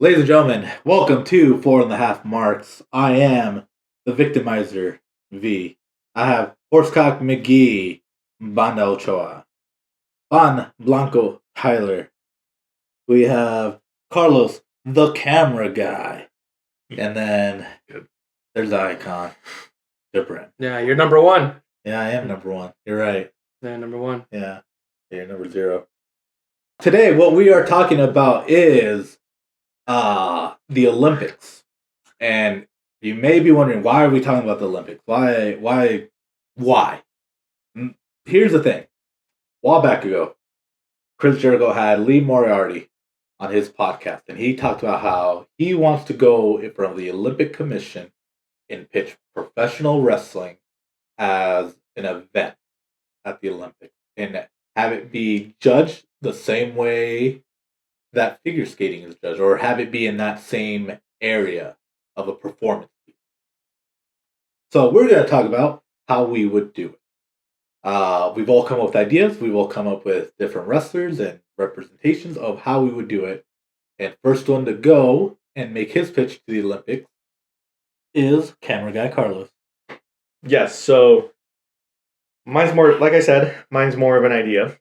Ladies and gentlemen, welcome to 4.5 Marks. I am the victimizer, V. I have Horsecock McGee, Banda Ochoa, Juan Blanco Tyler. We have Carlos, the camera guy. And then there's the icon, Diprin. Yeah, you're number one. Yeah, I am number one. You're right. Yeah, number one. Yeah, you're number 0. Today, what we are talking about is the Olympics. And you may be wondering, why are we talking about the Olympics? Why? Here's the thing. A while back ago, Chris Jericho had Lee Moriarty on his podcast, and he talked about how he wants to go in front of the Olympic Commission and pitch professional wrestling as an event at the Olympics and have it be judged the same way that figure skating is judged, or have it be in that same area of a performance. So we're going to talk about how we would do it. We've all come up with ideas. We've all come up with different wrestlers and representations of how we would do it. And first one to go and make his pitch to the Olympics is camera guy Carlos. Yes, so mine's more, like I said, mine's more of an idea.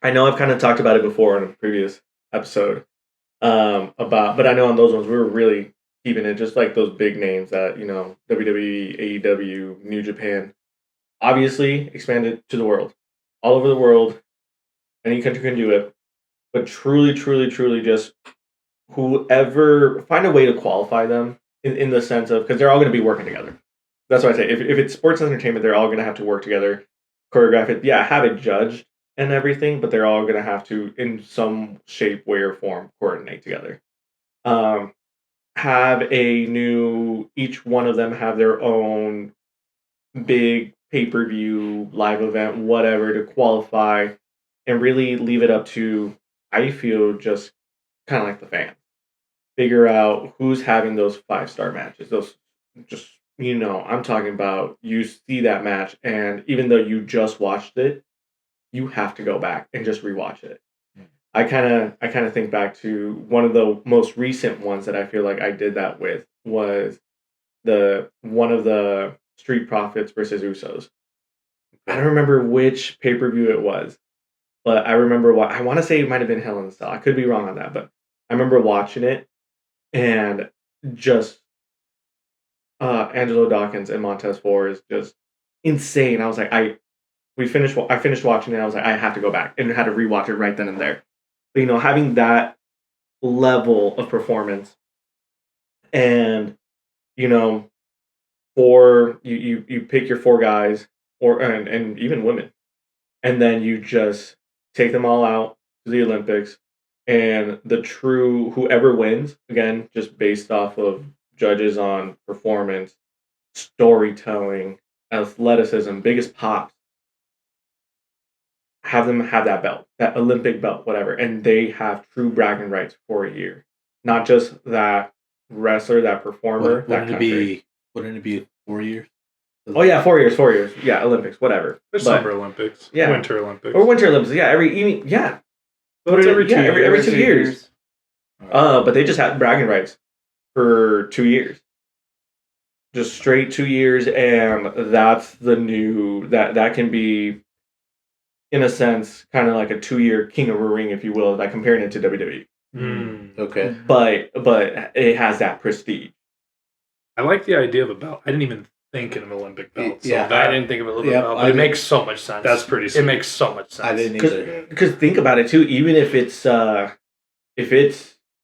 I know I've kind of talked about it before in a previous episode, but I know on those ones we were really keeping it just like those big names that, WWE, AEW, New Japan, obviously expanded to the world. All over the world, any country can do it, but truly, truly, truly just whoever, find a way to qualify them in the sense of, because they're all going to be working together. That's what I say. If it's sports entertainment, they're all going to have to work together, choreograph it, have it judged and everything, but they're all going to have to, in some shape, way, or form, coordinate together. Each one of them have their own big pay-per-view, live event, whatever, to qualify, and really leave it up to, I feel, just kind of like the fans. Figure out who's having those 5-star matches. Those just, I'm talking about, you see that match, and even though you just watched it, you have to go back and just rewatch it. I kind of think back to one of the most recent ones that I feel like I did that with was one of the Street Profits versus Usos. I don't remember which pay-per-view it was, but I remember I want to say it might have been Hell in a Cell. I could be wrong on that, but I remember watching it and just Angelo Dawkins and Montez Ford is just insane. I was like, I finished watching it. I was like, I have to go back and had to rewatch it right then and there. But, having that level of performance, and for you pick your 4 guys, and even women, and then you just take them all out to the Olympics, and the true whoever wins, again, just based off of judges on performance, storytelling, athleticism, biggest pops, have them have that belt, that Olympic belt, whatever, and they have true bragging rights for a year. Not just that wrestler, that performer, that country. Wouldn't it be 4 years? Oh yeah, 4 years, 4 years. Yeah, Olympics, whatever. There's Summer Olympics, Winter Olympics, or Winter Olympics. Yeah, every 2 years. But they just had bragging rights for 2 years. Just straight 2 years, and that's the new that can be, in a sense, kind of like a 2-year King of the Ring, if you will, like comparing it to WWE. Okay. But it has that prestige. I like the idea of a belt. I didn't even think of an Olympic belt. So I didn't think of an Olympic belt, but it makes so much sense. That's pretty sweet. It makes so much sense. I didn't either. Because think about it too, even if it's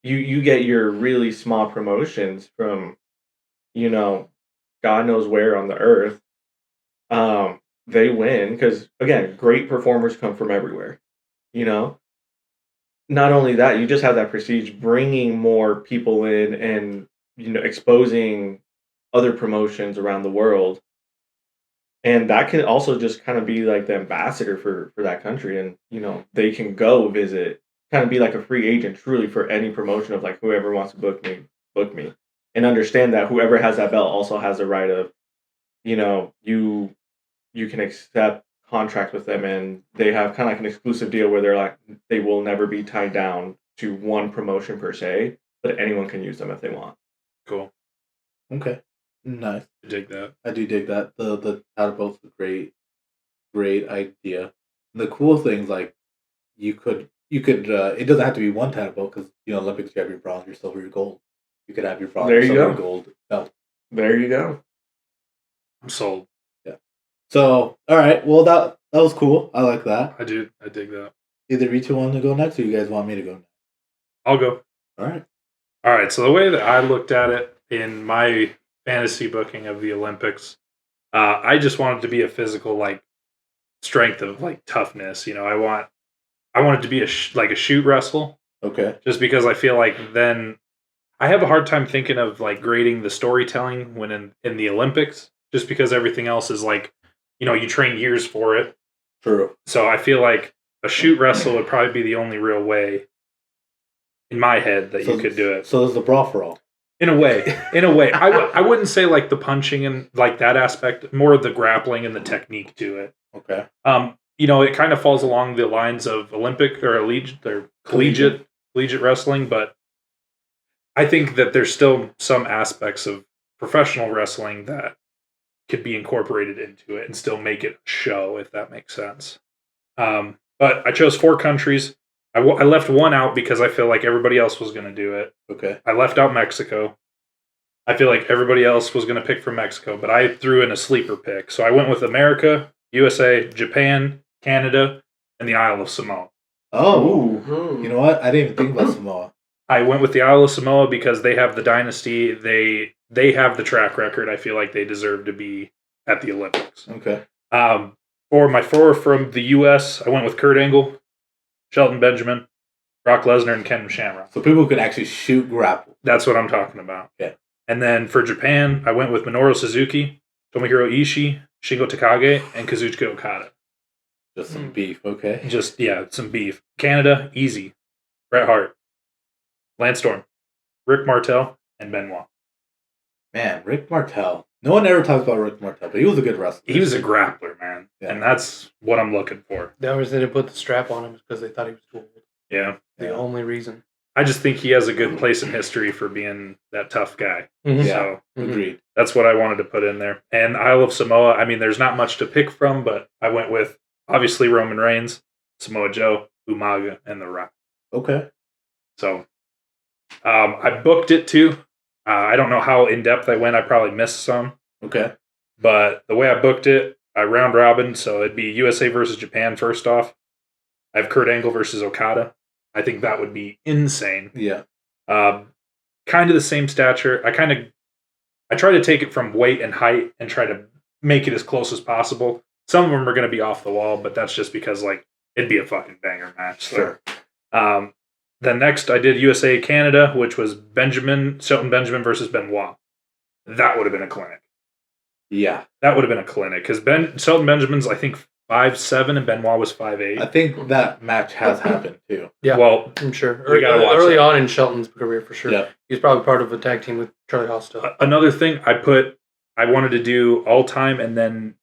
you get your really small promotions from, God knows where on the earth, they win because, again, great performers come from everywhere. Not only that, you just have that prestige, bringing more people in and exposing other promotions around the world, and that can also just kind of be like the ambassador for that country, and they can go visit, kind of be like a free agent truly for any promotion of like, whoever wants to book me, and understand that whoever has that belt also has the right of, you can accept contract with them, and they have kind of like an exclusive deal where they're like, they will never be tied down to one promotion per se, but anyone can use them if they want. Cool. Okay. Nice. I dig that. I do dig that. The title belt's a great idea. The cool things like you could it doesn't have to be one title belt because Olympics you have your bronze, your silver, your gold. You could have your bronze, There you silver, go. gold belt. There you go. I'm sold. Yeah. So all right, well that was cool. I like that. I do. I dig that. Either you two want to go next, or you guys want me to go next. I'll go. All right. All right. So the way that I looked at it in my fantasy booking of the Olympics, I just wanted to be a physical strength of toughness. I want it to be a shoot wrestle. Okay. Just because I feel like then I have a hard time thinking of grading the storytelling when in the Olympics, just because everything else is you train years for it. True. So I feel like a shoot wrestle would probably be the only real way in my head that you could do it. So there's the brawl for all. In a way. I wouldn't say the punching and that aspect, more of the grappling and the technique to it. Okay. It kind of falls along the lines of Olympic or collegiate wrestling, but I think that there's still some aspects of professional wrestling that could be incorporated into it and still make it a show, if that makes sense. But I chose 4 countries. I left one out because I feel like everybody else was going to do it. Okay. I left out Mexico. I feel like everybody else was going to pick from Mexico, but I threw in a sleeper pick. So I went with America, USA, Japan, Canada, and the Isle of Samoa. Oh. Ooh. You know what? I didn't even think about Samoa. I went with the Isle of Samoa because they have the dynasty. They have the track record. I feel like they deserve to be at the Olympics. Okay. For my 4 from the U.S., I went with Kurt Angle, Shelton Benjamin, Brock Lesnar, and Ken Shamrock. So people can actually shoot grapple. That's what I'm talking about. Okay. And then for Japan, I went with Minoru Suzuki, Tomohiro Ishii, Shingo Takagi, and Kazuchika Okada. Just some beef, okay? Just, some beef. Canada, easy. Bret Hart, Lance Storm, Rick Martel, and Benoit. Man, Rick Martel. No one ever talks about Rick Martel, but he was a good wrestler. He was a grappler, man. Yeah. And that's what I'm looking for. The only reason they didn't put the strap on him is because they thought he was too old. Yeah. The Yeah. only reason. I just think he has a good place in history for being that tough guy. Mhm. Yeah. So Agreed. that's what I wanted to put in there. And Isle of Samoa, I mean, there's not much to pick from, but I went with, obviously, Roman Reigns, Samoa Joe, Umaga, and The Rock. Okay. So I booked it too. I don't know how in-depth I went. I probably missed some. Okay. But the way I booked it, I round robin, so it'd be USA versus Japan first off. I have Kurt Angle versus Okada. I think that would be insane. Yeah. Kind of the same stature. I try to take it from weight and height and try to make it as close as possible. Some of them are going to be off the wall, but that's just because it'd be a fucking banger match. So. Sure. Then next I did USA Canada, which was Shelton Benjamin versus Benoit. That would have been a clinic. Yeah. That would have been a clinic because Shelton Benjamin's I think 5'7" and Benoit was 5'8". I think that match has happened too. Yeah. Well, I'm sure. We gotta watch Early that. on in Shelton's career, for sure. Yeah. He was probably part of a tag team with Charlie Haas still. another thing I wanted to do all time and then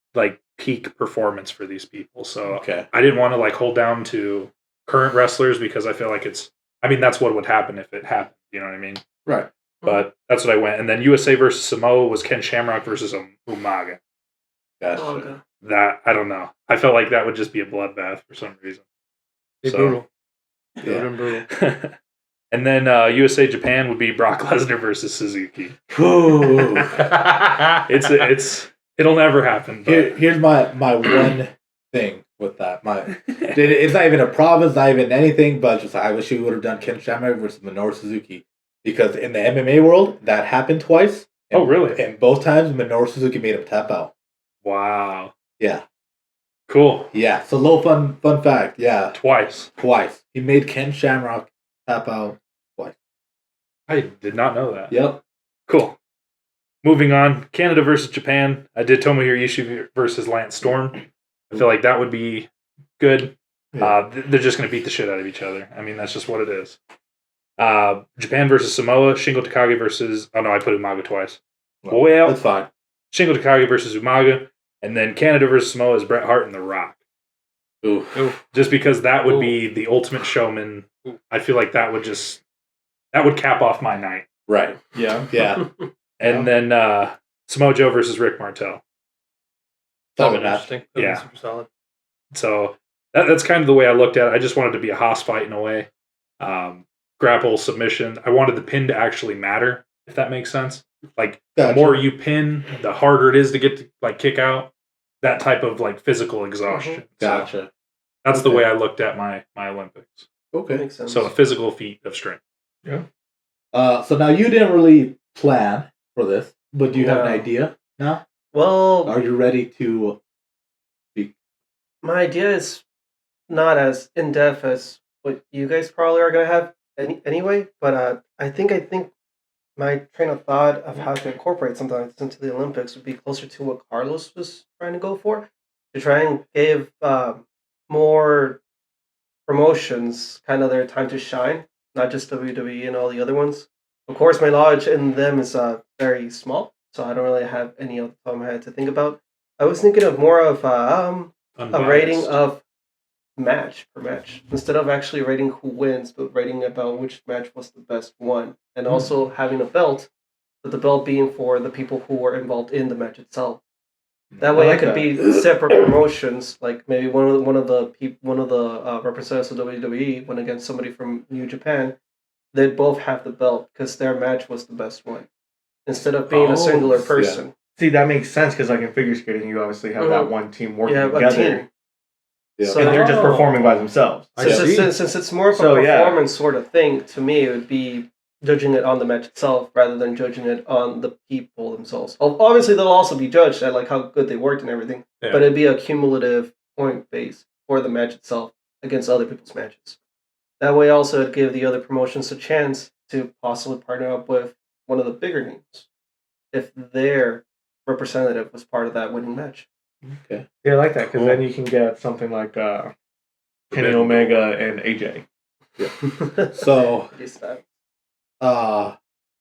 peak performance for these people. So Okay. I didn't want to hold down to current wrestlers because I feel like that's what would happen if it happened. You know what I mean? Right. But that's what I went. And then USA versus Samoa was Ken Shamrock versus Umaga. Gotcha. That, I don't know. I felt like that would just be a bloodbath for some reason. Be So- brutal. It would Yeah. have been brutal. And then USA Japan would be Brock Lesnar versus Suzuki. Ooh. It'll never happen. But Here's my one thing with that. It's not even a problem, it's not even anything, but just I wish you would have done Ken Shamrock versus Minoru Suzuki. Because in the MMA world, that happened twice. Oh, really? And both times, Minoru Suzuki made him tap out. Wow. Yeah. Cool. Yeah. So, little fun fact. Yeah. Twice. Twice. He made Ken Shamrock tap out twice. I did not know that. Yep. Cool. Moving on. Canada versus Japan. I did Tomohiro Ishii versus Lance Storm. I feel like that would be good. Yeah. They're just going to beat the shit out of each other. I mean, that's just what it is. Japan versus Samoa. Shingo Takagi versus... Oh, no, I put Umaga twice. Well, That's fine. Shingo Takagi versus Umaga. And then Canada versus Samoa is Bret Hart and The Rock. Oof. just because that would Ooh. be the ultimate showman. I feel like that would cap off my night. Right. Yeah. Yeah. And then Samoa Joe versus Rick Martel. Solid That'd be match. interesting. That'd be Yeah. super solid. So that's kind of the way I looked at it. I just wanted to be a Haas fight in a way. Grapple submission. I wanted the pin to actually matter, if that makes sense. Like Gotcha. the more you pin, the harder it is to get to like kick out. That type of like physical exhaustion. So Gotcha. that's the Okay. way I looked at my Olympics. Okay. Makes sense. So a physical feat of strength. So now you didn't really plan for this, but do you have an No. idea now? well, Are you ready to speak? my idea is not as in depth as what you guys probably are gonna have anyway. But I think my train of thought of how to incorporate something like this into the Olympics would be closer to what Carlos was trying to go for, to try and give more promotions kind of their time to shine, not just WWE and all the other ones. Of course, my knowledge in them is very small, so I don't really have any off the top of my head to think about. I was thinking of more of a rating Unbiased. of match per match instead of actually rating who wins, but rating about which match was the best one, and also having a belt, but the belt being for the people who were involved in the match itself. That way, like it could that. be separate promotions. Like maybe one of the representatives of WWE went against somebody from New Japan. They'd both have the belt because their match was the best one, instead of being Oh, a singular yeah. person. See, that makes sense because, like in figure skating, you obviously have that one team working Yeah, a together, team. Yeah. So and they're just Oh. performing by themselves. I see. Since it's more of a So, yeah. performance sort of thing, to me, it would be judging it on the match itself rather than judging it on the people themselves. Obviously, they'll also be judged at like how good they worked and everything, Yeah. but it'd be a cumulative point base for the match itself against other people's matches. That way, also, it'd give the other promotions a chance to possibly partner up with one of the bigger names if their representative was part of that winning match. Okay. Yeah, I like that because Cool. then you can get something like Kenny Forbidden Omega and AJ. So, Yes, that.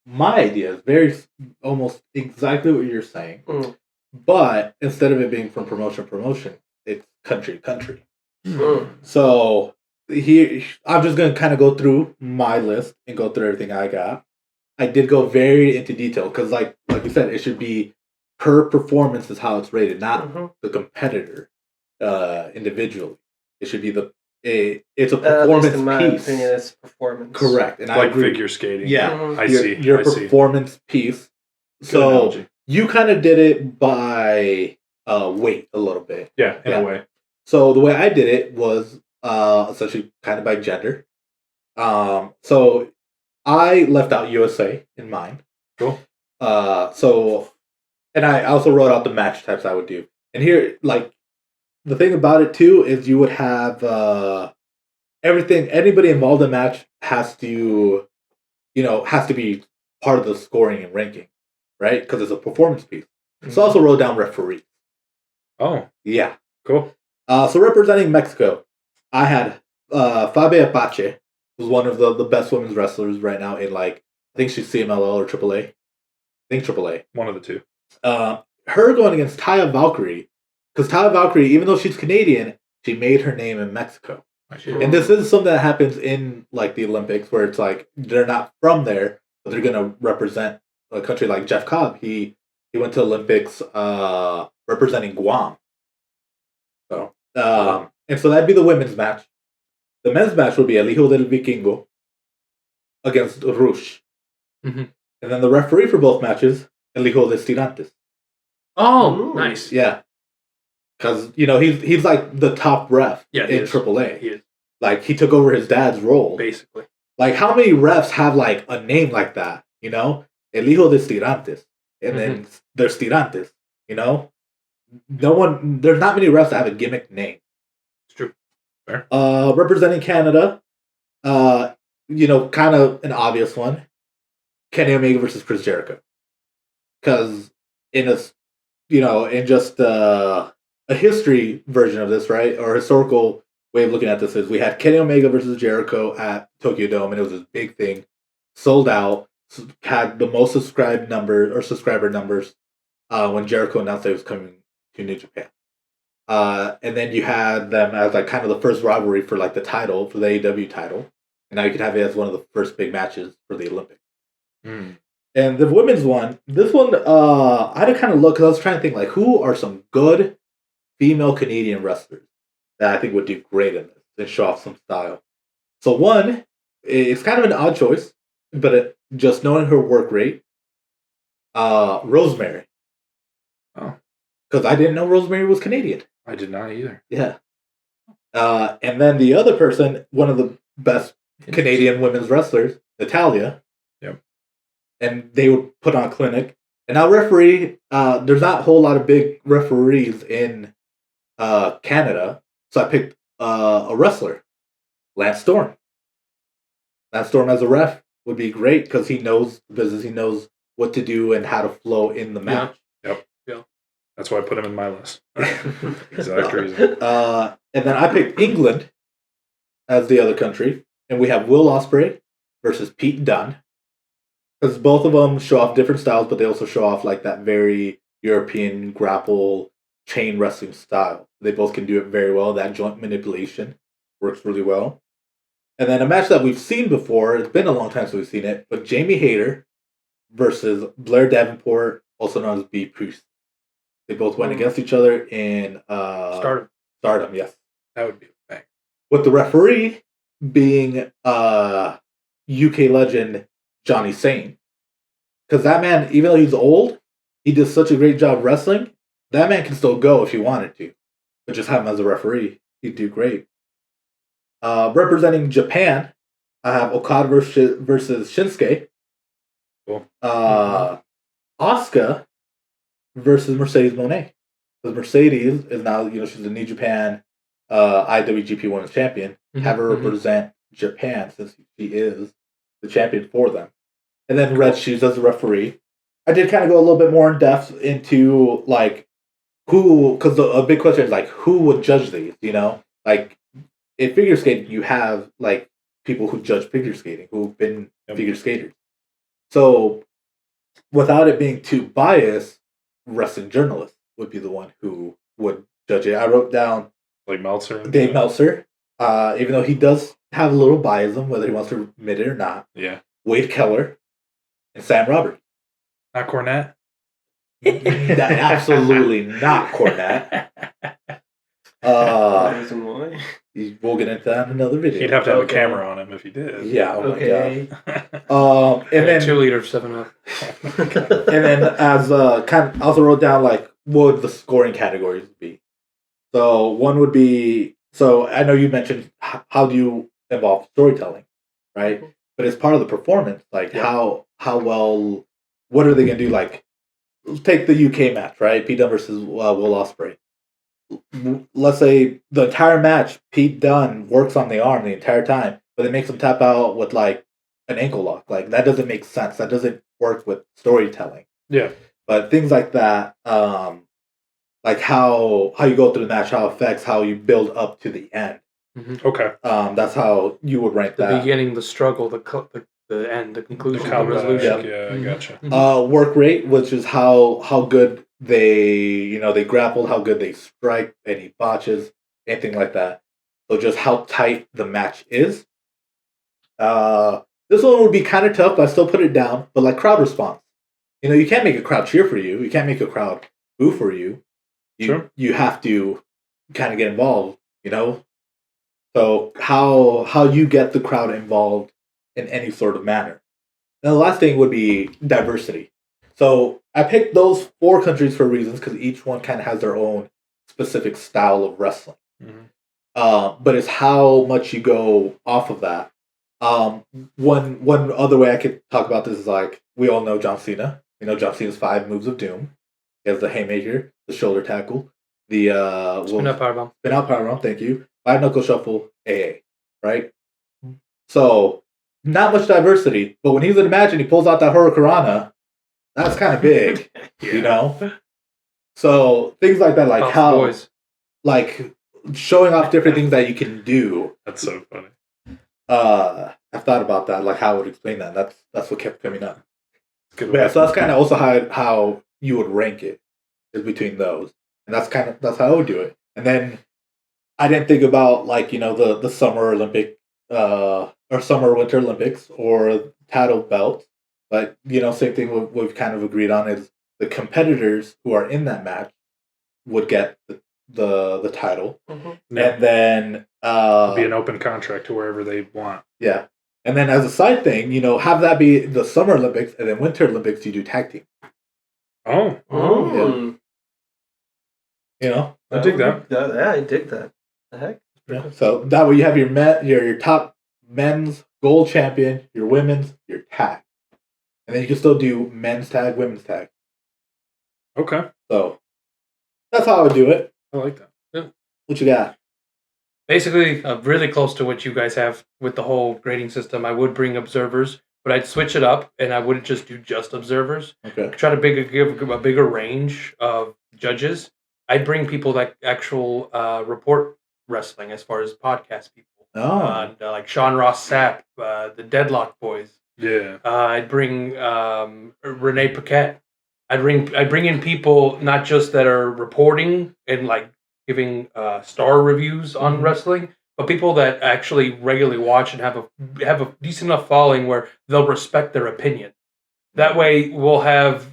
my idea is very almost exactly what you're saying, Mm. but instead of it being from promotion to promotion, it's country to country. Mm. So here, I'm just gonna kind of go through my list and go through everything I got. I did go very into detail because, like you said, it should be per performance is how it's rated, not Mhm. the competitor individually. It should be it's a At least performance in my piece. opinion, it's performance. Correct, and I Like agree. figure skating. Yeah, Mhm. I your, see. your I see. performance piece. Good So analogy. you kind of did it by weight a little bit. Yeah, in Yeah. a way. So the way I did it was essentially kind of by gender. So I left out USA in mine. Cool. And I also wrote out the match types I would do. And here, like, the thing about it too is you would have everything. Anybody involved in the match has to be part of the scoring and ranking, right? Because it's a performance piece. So I also wrote down referee. Oh, Yeah. cool. So representing Mexico, I had Fabi Apache, who's one of the best women's wrestlers right now in, like, I think she's CMLL or AAA. I think AAA. One of the two. Her going against Taya Valkyrie, because Taya Valkyrie, even though she's Canadian, she made her name in Mexico. I see. And this is something that happens in, like, the Olympics, where it's like they're not from there, but they're gonna represent a country. Like Jeff Cobb, he went to Olympics representing Guam. So and so that'd be the women's match. The men's match would be El Hijo del Vikingo against Rush. Mhm. And then the referee for both matches, El Hijo de Stirantes. Oh, Ooh. nice. Yeah. Because, he's like the top ref Yeah, he in is. AAA. He is, Like, he took over his dad's role. basically. Like, how many refs have, like, a name like that, El Hijo de Stirantes. And then there's Stirantes, No one, there's not many refs that have a gimmick name. It's true. Representing Canada, kind of an obvious one. Kenny Omega versus Chris Jericho. Because in just a history version of this, right, or historical way of looking at this is we had Kenny Omega versus Jericho at Tokyo Dome, and it was this big thing, sold out, had the most subscriber numbers when Jericho announced that he was coming to New Japan. And then you had them as like kind of the first rivalry for like the title, for the AEW title. And now you can have it as one of the first big matches for the Olympics. Mm. And the women's one, this one, I had to kind of look because I was trying to think like who are some good female Canadian wrestlers that I think would do great in this and show off some style. So one, it's kind of an odd choice, but just knowing her work rate, Rosemary. Oh. Because I didn't know Rosemary was Canadian. I did not either. Yeah. And then the other person, one of the best Canadian women's wrestlers, Natalia. Yep. And they would put on a clinic. And now referee, there's not a whole lot of big referees in Canada. So I picked a wrestler, Lance Storm. Lance Storm as a ref would be great because he knows the business. He knows what to do and how to flow in the match. That's why I put him in my list. Exact reason. And then I picked England as the other country. And we have Will Ospreay versus Pete Dunne. Because both of them show off different styles, but they also show off like that very European grapple chain wrestling style. They both can do it very well. That joint manipulation works really well. And then a match that we've seen before, it's been a long time since we've seen it, but Jamie Hayter versus Blair Davenport, also known as B. Priest. They both went against each other in Stardom, yes. That would be a thing. With the referee being UK legend Johnny Sane. Because that man, even though he's old, he did such a great job wrestling, that man can still go if he wanted to. But just have him as a referee, he'd do great. Representing Japan, I have Okada versus Shinsuke. Cool. Asuka versus Mercedes Moné. Because Mercedes is now, she's the New Japan IWGP Women's Champion. Have her represent Japan since she is the champion for them. And then Red Shoes as a referee. I did kind of go a little bit more in depth into like who, because a big question is like who would judge these, Like in figure skating, you have like people who judge figure skating, who've been figure skaters. So without it being too biased, wrestling journalists would be the one who would judge it. I wrote down like Meltzer. Dave Meltzer, even though he does have a little biasm, whether he wants to admit it or not. Yeah. Wade Keller and Sam Roberts. Not Cornette. Absolutely not Cornette. Reason why? We'll get into that in another video. He'd have to have a camera on him if he did. Yeah. Oh Okay. my god. And then 2 liter 7-Up. and then as kind of also wrote down like what would the scoring categories be. So one would be, so I know you mentioned how do you involve storytelling, right? But it's part of the performance. Like how well, what are they gonna do? Like take the UK match, right? Pete Dunne versus Will Ospreay. Let's say the entire match, Pete Dunne works on the arm the entire time, but it makes him tap out with like an ankle lock. Like that doesn't make sense. That doesn't work with storytelling. Yeah. But things like that, like how you go through the match, how it affects how you build up to the end. Okay. That's how you would rank The that. beginning, the struggle, the end, the conclusion, the Comeback, resolution. yeah, I gotcha. Work rate, which is how good they grappled, how good they strike, any botches, anything like that. So just how tight the match is. This one would be kind of tough, but I still put it down. But like crowd response, you can't make a crowd cheer for you. You can't make a crowd boo for you. Sure. You have to kind of get involved. So how you get the crowd involved in any sort of manner. And the last thing would be diversity. So I picked those 4 countries for reasons because each one kind of has their own specific style of wrestling. But it's how much you go off of that. One other way I could talk about this is like we all know John Cena. John Cena's 5 moves of doom. He has the haymaker, the shoulder tackle, the Spin up powerbomb. spin out powerbomb. Thank you. 5 knuckle shuffle, AA. Right. So not much diversity, but when he's in a match and he pulls out that Hurricanrana, that's kind of big, So things like that, like Tough how, boys. like showing off different things that you can do. That's so funny. I've thought about that, like how I would explain that. That's what kept coming up. Good But yeah, so that's kind of also how you would rank it is between those, and that's how I would do it. And then I didn't think about like the Summer Olympic or Summer Winter Olympics or title belt, but same thing we've kind of agreed on is the competitors who are in that match would get the title, Mm-hmm. and then It'll be an open contract to wherever they want. Yeah, and then as a side thing, have that be the Summer Olympics, and then Winter Olympics you do tag team. Oh, I dig that. Yeah, I dig that. The heck? Yeah. So that way you have your top men's gold champion, your women's, your tag, and then you can still do men's tag, women's tag. Okay, So that's how I would do it. I like that. Yeah. What you got? Basically, really close to what you guys have with the whole grading system. I would bring observers, but I'd switch it up, and I wouldn't just do just observers. Okay. Try to give a bigger range of judges. I'd bring people that actual report wrestling as far as podcast people. Oh. Like Sean Ross Sapp, the Deadlock Boys. Yeah. I'd bring Renee Paquette. I'd bring in people not just that are reporting and like giving star reviews on wrestling, but people that actually regularly watch and have a decent enough following where they'll respect their opinion. That way, we'll have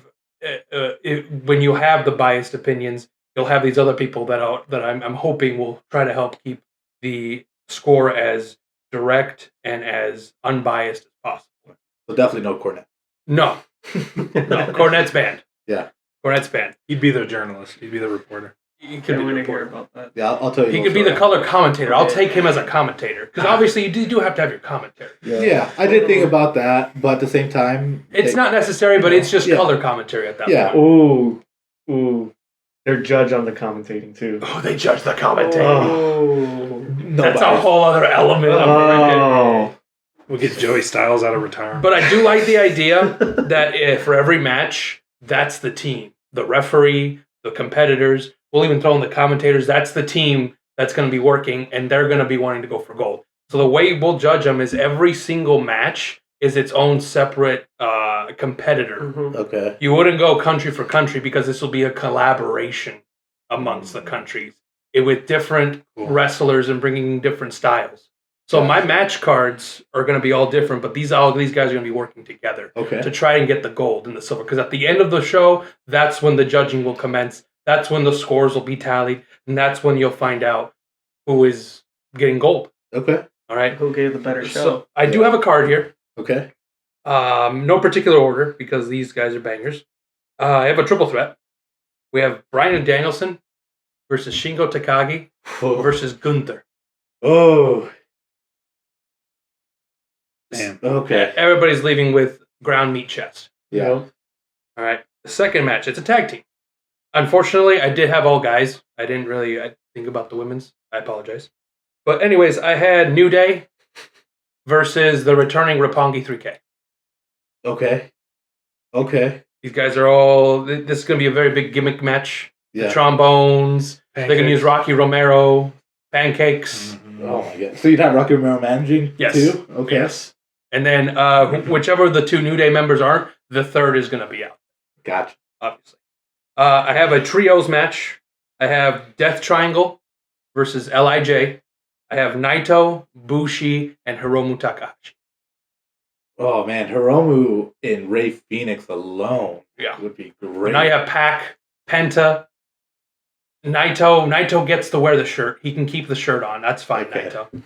when you have the biased opinions, you'll have these other people that I'm hoping will try to help keep the score as direct and as unbiased as possible. So definitely no Cornette. No, Cornette's banned. Yeah, Cornette's banned. He'd be the journalist. He'd be the reporter. He could be the reporter. about that. Yeah. I'll tell you. He could be the color commentator. I'll take him as a commentator because obviously you do have to have your commentary. Yeah, I did think about that, but at the same time, It's not necessary, but it's just color commentary at that point. Ooh. They're judge on the commentating too. Oh, they judge the commentating. Oh. That's a whole other element of Oh. We'll get Joey Styles out of retirement. But I do like the idea that if for every match, that's the team. The referee, the competitors, we'll even throw in the commentators. That's the team that's going to be working, and they're going to be wanting to go for gold. So the way we'll judge them is every single match is its own separate competitor. Okay. You wouldn't go country for country because this will be a collaboration amongst the countries with different wrestlers and bringing different styles. So my match cards are going to be all different, but all these guys are going to be working together to try and get the gold and the silver. Because at the end of the show, that's when the judging will commence. That's when the scores will be tallied, and that's when you'll find out who is getting gold. Okay. All right. Who gave the better show? So I do have a card here. Okay. No particular order because these guys are bangers. I have a triple threat. We have Bryan Danielson versus Shingo Takagi versus Gunther. Oh. Damn. Okay. Everybody's leaving with ground meat chest. Yeah. All right. The second match, it's a tag team. Unfortunately, I did have all guys. I didn't really think about the women's. I apologize. But anyways, I had New Day versus the returning Roppongi 3K. Okay. These guys are all... This is going to be a very big gimmick match. Yeah. The trombones. They're going to use Rocky Romero. Pancakes. Oh my god. So you'd have Rocky Romero managing Yes. too? Okay. Yes. And then whichever the two New Day members are, the third is going to be out. Gotcha. Obviously. I have a trios match. I have Death Triangle versus LIJ. I have Naito, Bushi, and Hiromu Takahashi. Oh man, Hiromu in Rey Fenix alone Yeah. would be great. Now you have Pac, Penta, Naito gets to wear the shirt. He can keep the shirt on. That's fine, Okay. Naito.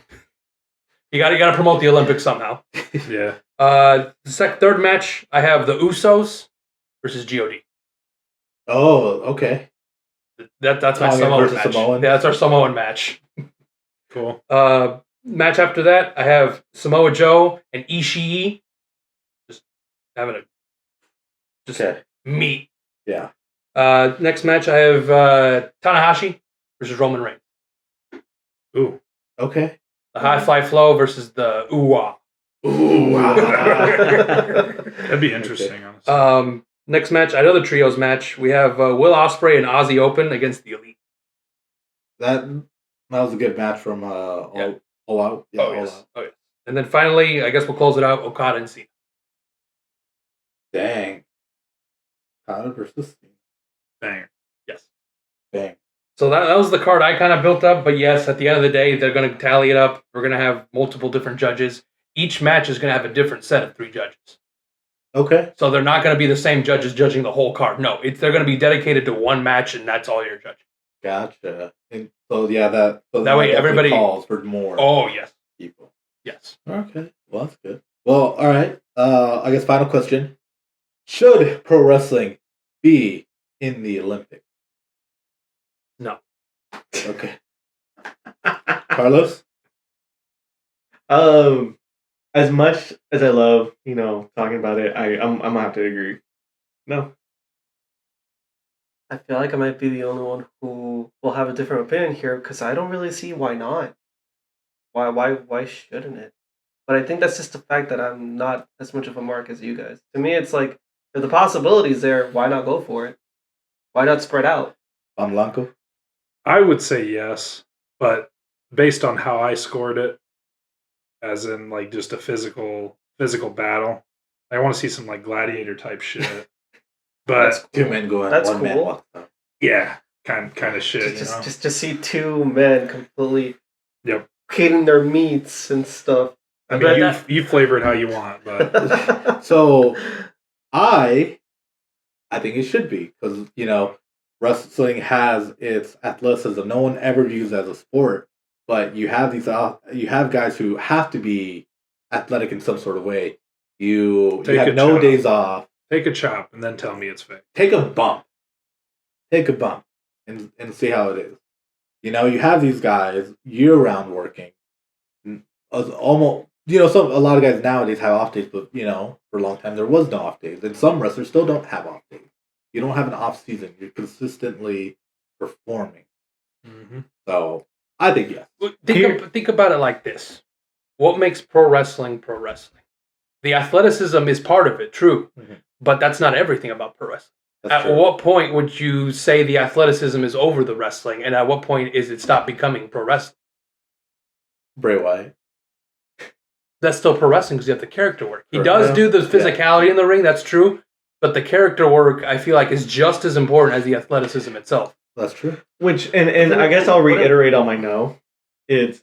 You gotta promote the Olympics somehow. Yeah. The third match, I have the Usos versus God. Oh, okay. That's my Italian Samoan versus match. Samoan. Yeah, that's our Samoan match. Cool. Match after that, I have Samoa Joe and Ishii. Just having Okay. meat. Yeah. Next match, I have Tanahashi versus Roman Reigns. Ooh. Okay. The High Fly Flow versus the Uwa. Ooh. That'd be interesting, honestly. Next match, another trios match. We have Will Ospreay and Aussie Open against the Elite. That was a good match from All Out. Yeah, All Out. Oh yes. And then finally, I guess we'll close it out. Okada and Cena. Dang. Okada versus Cena. Banger. Yes. Dang. So that was the card I kind of built up. But yes, at the end of the day, they're going to tally it up. We're going to have multiple different judges. Each match is going to have a different set of 3 judges. Okay. So they're not going to be the same judges judging the whole card. No, they're going to be dedicated to one match, and that's all you're judging. Gotcha. And so yeah, that way everybody calls for more. Oh yes, people. yes. Okay. Well, that's good. Well, all right. I guess final question: should pro wrestling be in the Olympics? No. Okay. Carlos? As much as I love, talking about it, I'm gonna have to agree. No. I feel like I might be the only one who will have a different opinion here because I don't really see why not. Why shouldn't it? But I think that's just the fact that I'm not as much of a mark as you guys. To me, it's like if the possibility's there, why not go for it? Why not spread out? Pan Blanco? I would say yes, but based on how I scored it, as in like just a physical battle, I want to see some like gladiator type shit. But That's cool. 2 men going, That's 1 man cool. walks out. yeah, kind of shit. Just to see 2 men completely Yep. hitting their meats and stuff. I But mean, you flavor it how you want, but So I think it should be because wrestling has its athleticism. No one ever views it as a sport, but you have guys who have to be athletic in some sort of way. You Take have a no chop. days off. take a chop and then tell me it's fake. Take a bump and see how it is. You have these guys year round working. Almost, a lot of guys nowadays have off days, but for a long time there was no off days, and some wrestlers still don't have off days. You don't have an off season. You're consistently performing. Mm-hmm. So I think yes. Think about it like this: what makes pro wrestling pro wrestling? The athleticism is part of it, true, but that's not everything about pro wrestling. That's At true. what point would you say the athleticism is over the wrestling, and at what point is it stop becoming pro wrestling? Bray Wyatt. That's still pro wrestling because you have the character work. He Correct. does Yeah. do the physicality in the ring, that's true, but the character work, I feel like, is just as important as the athleticism itself. That's true. Which and I guess I'll reiterate on my no. It's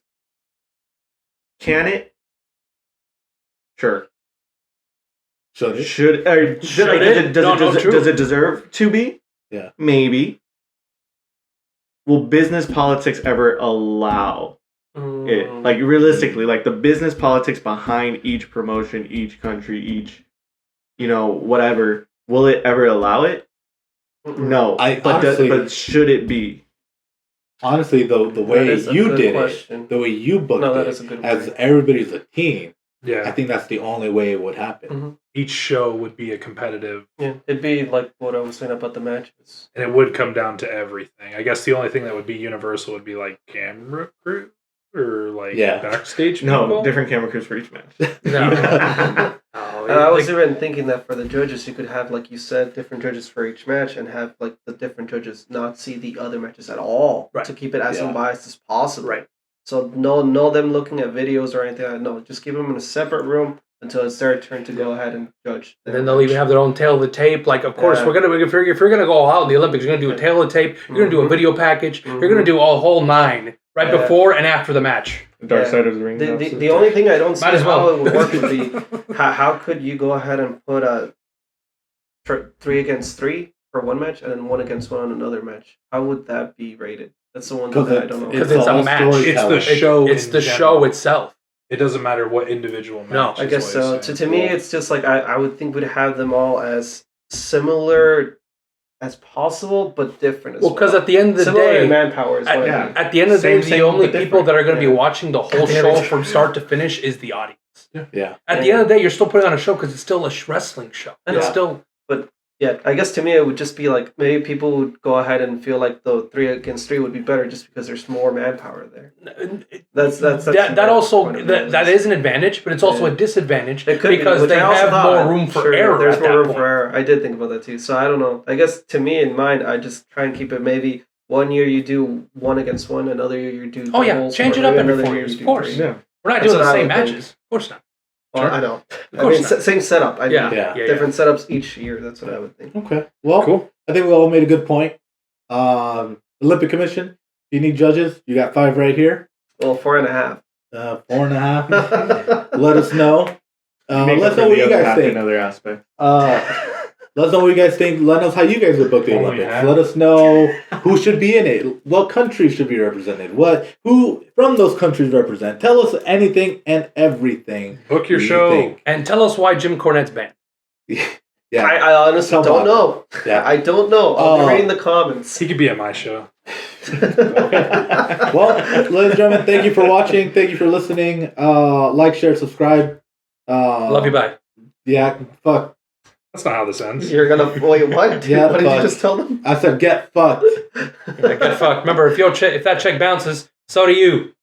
can it? Sure. Should it? Should Should like, it? True. does it deserve to be? Yeah. Maybe. Will business politics ever allow it? Like realistically, like the business politics behind each promotion, each country, each whatever, will it ever allow it? No. But should it be? Honestly, the way is a you good did question. it, the way you booked No, that it, is a good as way. everybody's a team, I Yeah, think that's the only way it would happen. each show would be a competitive, Yeah, it'd be like what I was saying about the matches. and it would come down to everything. I guess the only thing that would be universal would be like camera crew or like Yeah. backstage No, people. different camera crews for each match. No. And I was even thinking that for the judges, you could have, like you said, different judges for each match, and have like the different judges not see the other matches at all Right. to keep it as Yeah. unbiased as possible. Right. So no them looking at videos or anything. No, just keep them in a separate room until it's their turn to go ahead and judge. And then they'll even have their own tail of the tape. Like, of course, Yeah. if you're gonna go all out in the Olympics, you're gonna do a tail of the tape. You're gonna do a Mhm. video package. You're Mhm. gonna do a whole 9 right Yeah. before and after the match. Dark Yeah. Side of the Ring. The only thing I don't see Might as how well. it would work would be how could you go ahead and put a 3 against 3 for one match and then 1 against 1 on another match? How would that be rated? That's the one thing that I don't know. Because it's a all match. storytelling. It's the show. It's in the general. show itself. It doesn't matter what individual match. No, I is guess what so. you're To saying. me, it's just like I would think we'd have them all as similar as possible, but different as Well, because at the end of the similar in day, manpower is what I yeah. mean. at the end of the day, Same, the only but people different. that are going to be Yeah. watching the whole Damn show it. from start to finish is the audience. Yeah. At the end of the day, you're still putting on a show because it's still a wrestling show. Yeah. It's still Yeah, I guess to me it would just be like maybe people would go ahead and feel like the 3 against 3 would be better just because there's more manpower there. That's that my also point of view, that is an advantage, but it's also Yeah. a disadvantage It could be, because which they I also have thought, more room for sure, error. There's at more that room point. for error. I did think about that too. So I don't know. I guess to me in mind, I just try and keep it maybe 1 year you do 1 against 1, another year you do. Oh, yeah. doubles, Change or it up maybe every another 4 year years, you of do course. 3. Yeah. We're not That's doing what the I same would think. matches. Of course not. Well, Sure. I know. Of I mean, course not. same setup. I Yeah, mean, Yeah. different setups each year. That's what I would think. Okay. Well, Cool. I think we all made a good point. Olympic Commission. If you need judges, you got 5 right here. Well, 4.5. 4.5. Let us know. Make Let's up know for what the you other guys half think. in other aspect. Let us know what you guys think. Let us know how you guys would book the Only Olympics. half. Let us know who should be in it. What countries should be represented. Who from those countries represent. Tell us anything and everything. Book your you show. think. And tell us why Jim Cornette's banned. Yeah. I honestly Come don't on. know. Yeah. I don't know. I'll Oh. be reading the comments. He could be at my show. Well, ladies and gentlemen, thank you for watching. Thank you for listening. Like, share, subscribe. Love you, bye. Yeah, fuck. That's not how this ends. You're gonna wait. What? Yeah, What did fuck. you just tell them? I said get fucked. Get fucked. Remember, if that check bounces, so do you.